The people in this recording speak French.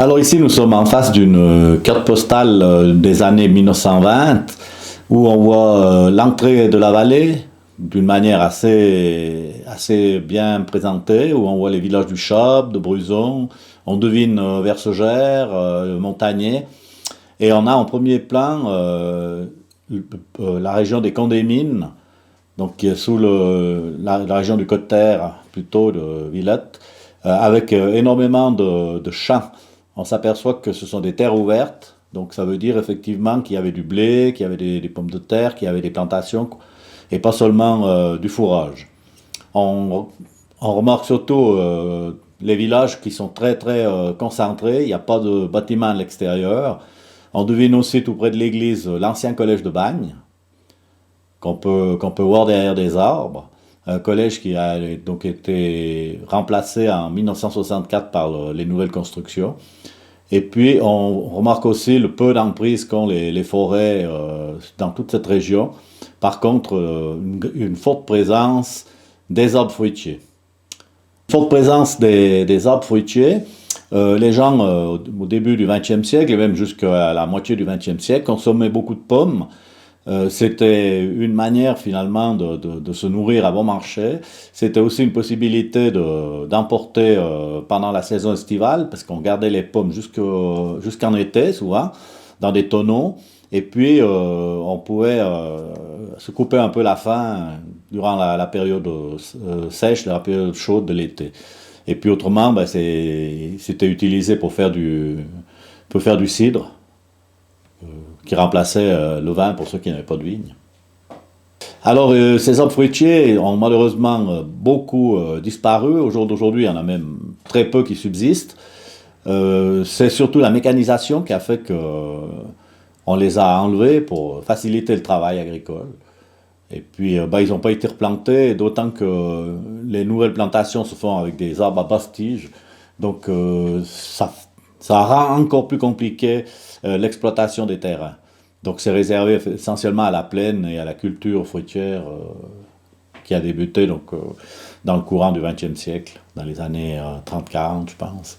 Alors ici, nous sommes en face d'une carte postale des années 1920 où on voit l'entrée de la vallée d'une manière assez bien présentée, où on voit les villages du Chab, de Bruzon, on devine Versegère, Montagné, et on a en premier plan la région des Condé-Mines, donc qui est sous la région du Côte-Terre, plutôt de Villette, avec énormément de champs. On s'aperçoit que ce sont des terres ouvertes, donc ça veut dire effectivement qu'il y avait du blé, qu'il y avait des pommes de terre, qu'il y avait des plantations, et pas seulement du fourrage. On, on remarque surtout les villages qui sont très concentrés, il n'y a pas de bâtiments à l'extérieur. On devine aussi tout près de l'église l'ancien collège de Bagne, qu'on peut voir derrière des arbres. Un collège qui a donc été remplacé en 1964 par les nouvelles constructions. Et puis on remarque aussi le peu d'emprise qu'ont les forêts dans toute cette région. Par contre, une forte présence des arbres fruitiers. Forte présence des arbres fruitiers. Les gens, au début du XXe siècle, et même jusqu'à la moitié du XXe siècle, consommaient beaucoup de pommes. C'était une manière finalement de se nourrir à bon marché. C'était aussi une possibilité d'emporter pendant la saison estivale, parce qu'on gardait les pommes jusqu'en été souvent, dans des tonneaux. Et puis on pouvait se couper un peu la faim durant la période sèche, la période chaude de l'été. Et puis autrement, ben, c'était utilisé pour faire du cidre qui remplaçait le vin pour ceux qui n'avaient pas de vigne. Alors, ces arbres fruitiers ont malheureusement beaucoup disparu. Au jour d'aujourd'hui, il y en a même très peu qui subsistent. C'est surtout la mécanisation qui a fait qu'on les a enlevés pour faciliter le travail agricole. Et puis, ben, ils n'ont pas été replantés, d'autant que les nouvelles plantations se font avec des arbres à basse tige. Donc, ça rend encore plus compliqué l'exploitation des terrains. Donc c'est réservé essentiellement à la plaine et à la culture fruitière qui a débuté donc, dans le courant du XXe siècle, dans les années 30-40 je pense.